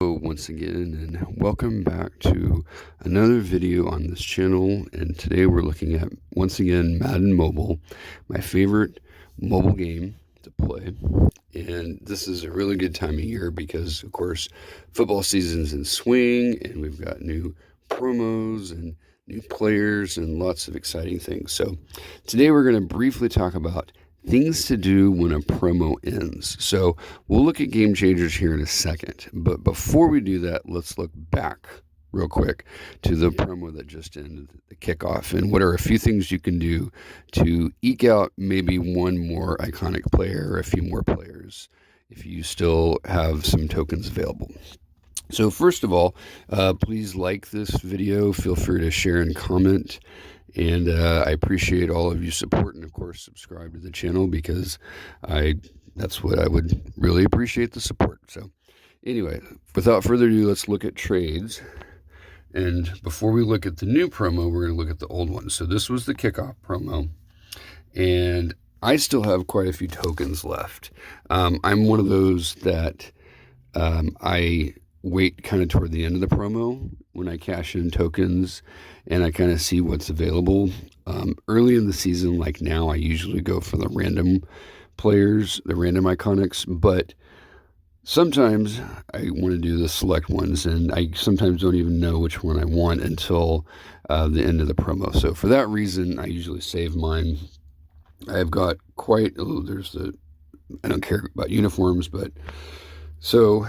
Once again, and welcome back to another video on this channel. And today we're looking at, once again, Madden Mobile, my favorite mobile game to play. And this is a really good time of year because, of course, football season's in swing, and we've got new promos and new players and lots of exciting things. So today we're going to briefly talk about things to do when a promo ends. So we'll look at game changers here in a second. But before we do that, let's look back real quick to the promo that just ended, the kickoff, and what are a few things you can do to eke out maybe one more iconic player or a few more players if you still have some tokens available. So first of all, please like this video. Feel free to share and comment. And I appreciate all of you support, and of course subscribe to the channel because that's what I would really appreciate, the support. So anyway, without further ado, let's look at trades. And before we look at the new promo, we're going to look at the old one. So this was the kickoff promo, and I still have quite a few tokens left. I'm one of those that I wait kind of toward the end of the promo when I cash in tokens and I kind of see what's available. Early in the season, like now, I usually go for the random players, the random iconics, but sometimes I want to do the select ones, and I sometimes don't even know which one I want until the end of the promo. So for that reason, I usually save mine. I've got quite, I don't care about uniforms, but so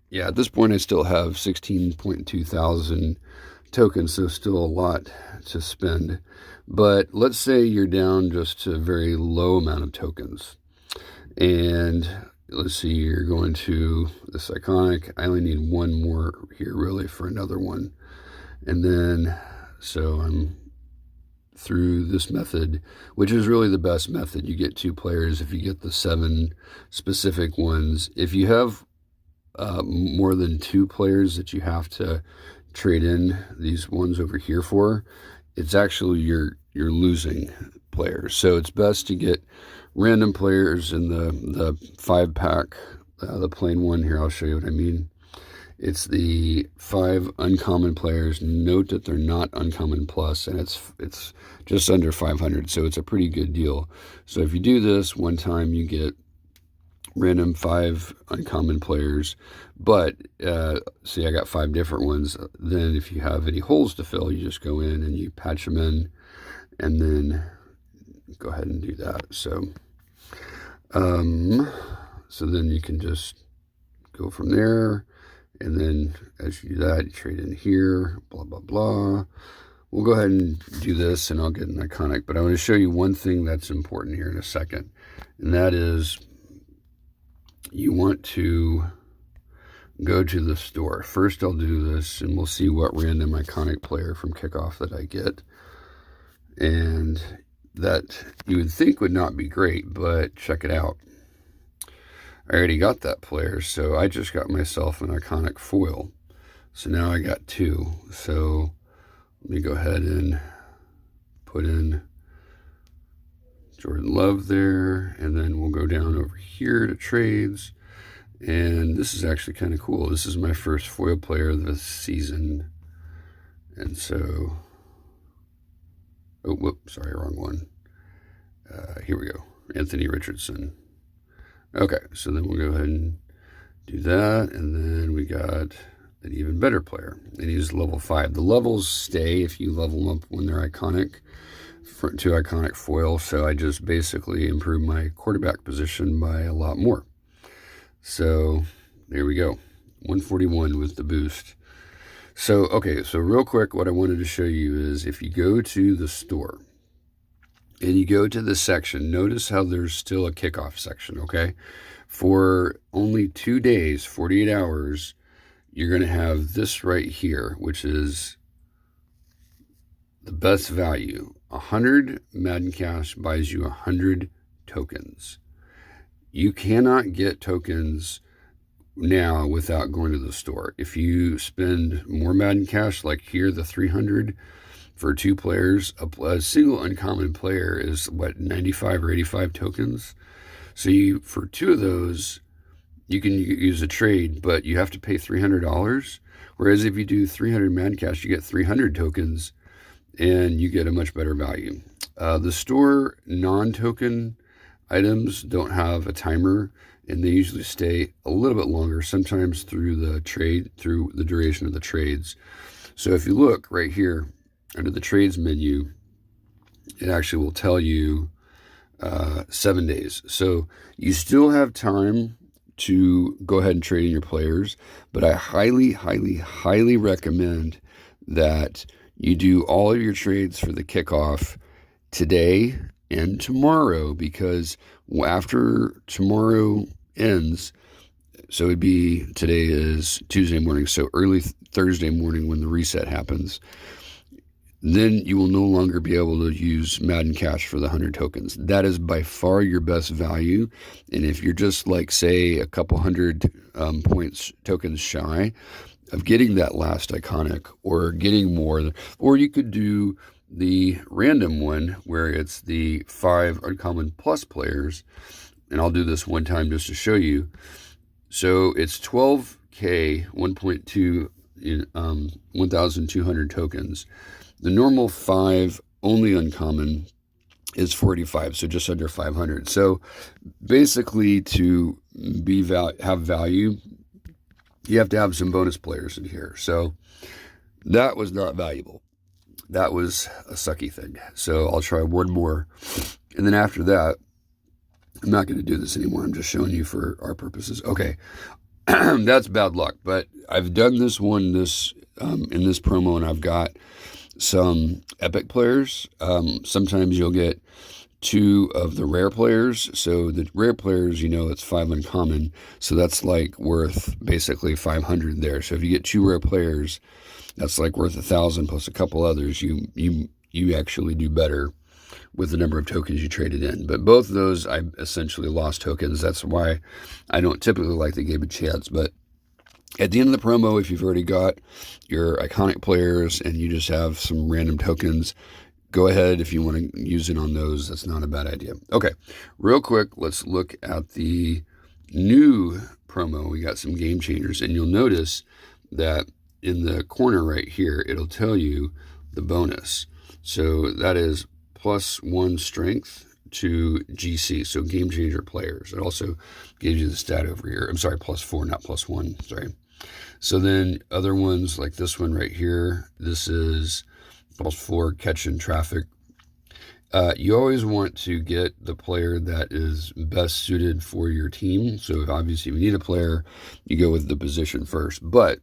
yeah, at this point I still have 16.2 thousand tokens, so still a lot to spend. But let's say you're down just to a very low amount of tokens, and let's see, you're going to this iconic. I only need one more here really for another one, and then so I'm through this method, which is really the best method. You get two players if you get the 7 specific ones. If you have more than 2 players that you have to trade in these ones over here for, it's actually you're losing players. So it's best to get random players in the 5-pack, the plain one here. I'll show you what I mean. It's the 5 uncommon players. Note that they're not uncommon plus, and it's just under 500, so it's a pretty good deal. So if you do this one time, you get random 5 uncommon players, but see, I got 5 different ones. Then if you have any holes to fill, you just go in and you patch them in, and then go ahead and do that. So so then you can just go from there, and then as you do that, you trade in here, blah blah blah. We'll go ahead and do this, and I'll get an iconic, but I want to show you one thing that's important here in a second, and that is you want to go to the store. First, I'll do this, and we'll see what random iconic player from kickoff that I get. And that you would think would not be great, but check it out. I already got that player, so I just got myself an iconic foil. So now I got 2. So let me go ahead and put in Jordan Love there, and then we'll go down over here to trades, and this is actually kind of cool. This is my first foil player this season, and so, oh, whoops, sorry, wrong one. Here we go, Anthony Richardson. Okay, so then we'll go ahead and do that, and then we got an even better player, and he's level 5. The levels stay if you level them up when they're iconic, to iconic foil, so I just basically improved my quarterback position by a lot more. So there we go, 141 with the boost. So okay, so real quick, what I wanted to show you is if you go to the store and you go to the section, notice how there's still a kickoff section. Okay, for only 2 days, 48 hours, you're going to have this right here, which is the best value. 100 Madden Cash buys you 100 tokens. You cannot get tokens now without going to the store. If you spend more Madden Cash, like here, the 300 for 2 players, a single uncommon player is what, 95 or 85 tokens. So you, for 2 of those, you can use a trade, but you have to pay $300. Whereas if you do 300 Madden Cash, you get 300 tokens and you get a much better value. The store non-token items don't have a timer, and they usually stay a little bit longer, sometimes through the duration of the trades. So if you look right here under the trades menu, it actually will tell you 7 days. So you still have time to go ahead and trade in your players, but I highly, highly, highly recommend that you do all of your trades for the kickoff today and tomorrow, because after tomorrow ends, so it'd be, today is Tuesday morning, so early Thursday morning when the reset happens, then you will no longer be able to use Madden Cash for the 100 tokens. That is by far your best value. And if you're just like, say, a couple hundred tokens shy of getting that last iconic or getting more, or you could do the random one where it's the 5 uncommon plus players. And I'll do this one time just to show you. So it's 12K, 1.2, 1,200 tokens. The normal 5 only uncommon is 45, so just under 500. So basically, to have value, you have to have some bonus players in here. So that was not valuable. That was a sucky thing. So I'll try one more. And then after that, I'm not going to do this anymore. I'm just showing you for our purposes. Okay, that's bad luck. But I've done this one in this promo, and I've got some epic players. Sometimes you'll get 2 of the rare players. So the rare players, it's 5 uncommon. So that's like worth basically 500 there. So if you get 2 rare players, that's like worth 1,000 plus a couple others. You actually do better with the number of tokens you traded in. But both of those, I essentially lost tokens. That's why I don't typically like the game a chance. But at the end of the promo, if you've already got your iconic players and you just have some random tokens, go ahead. If you want to use it on those, that's not a bad idea. Okay, real quick, let's look at the new promo. We got some game changers, and you'll notice that in the corner right here, it'll tell you the bonus. So that is +1 strength to GC, so game changer players. It also gives you the stat over here. I'm sorry, +4, not +1, sorry. So then other ones like this one right here, this is +4 catching traffic. You always want to get the player that is best suited for your team. So obviously if you need a player, you go with the position first. But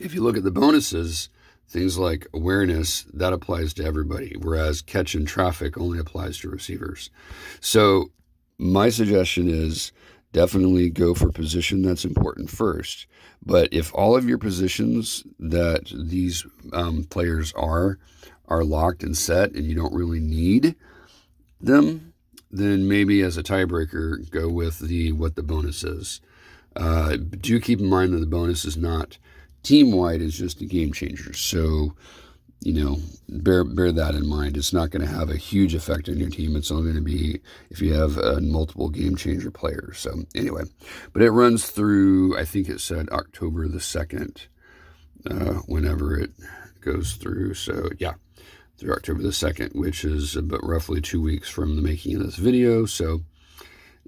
if you look at the bonuses, things like awareness, that applies to everybody, whereas catch and traffic only applies to receivers. So my suggestion is definitely go for position that's important first. But if all of your positions that these players are locked and set and you don't really need them, then maybe as a tiebreaker, go with what the bonus is. Do keep in mind that the bonus is not team-wide, is just a game changer. So, bear that in mind. It's not going to have a huge effect on your team. It's only going to be if you have multiple game changer players. So anyway, but it runs through, I think it said October the 2nd, whenever it goes through. So yeah, through October the 2nd, which is about roughly 2 weeks from the making of this video. So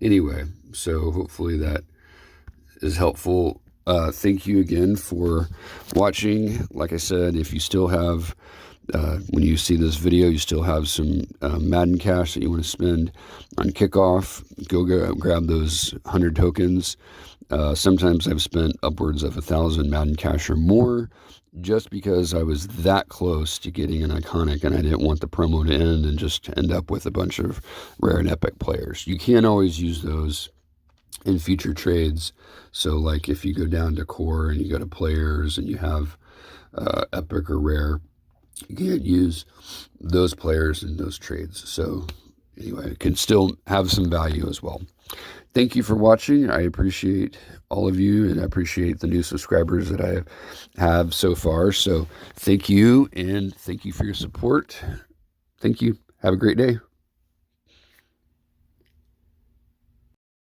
anyway, so hopefully that is helpful. Thank you again for watching. Like I said, if you still have, when you see this video, you still have some Madden cash that you want to spend on kickoff, go grab those 100 tokens. Sometimes I've spent upwards of 1,000 Madden cash or more just because I was that close to getting an iconic and I didn't want the promo to end and just end up with a bunch of rare and epic players. You can't always use those in future trades. So like if you go down to core and you go to players and you have epic or rare, you can't use those players in those trades. So anyway, it can still have some value as well. Thank you for watching. I appreciate all of you, and I appreciate the new subscribers that I have so far. So thank you, and thank you for your support. Thank you. Have a great day.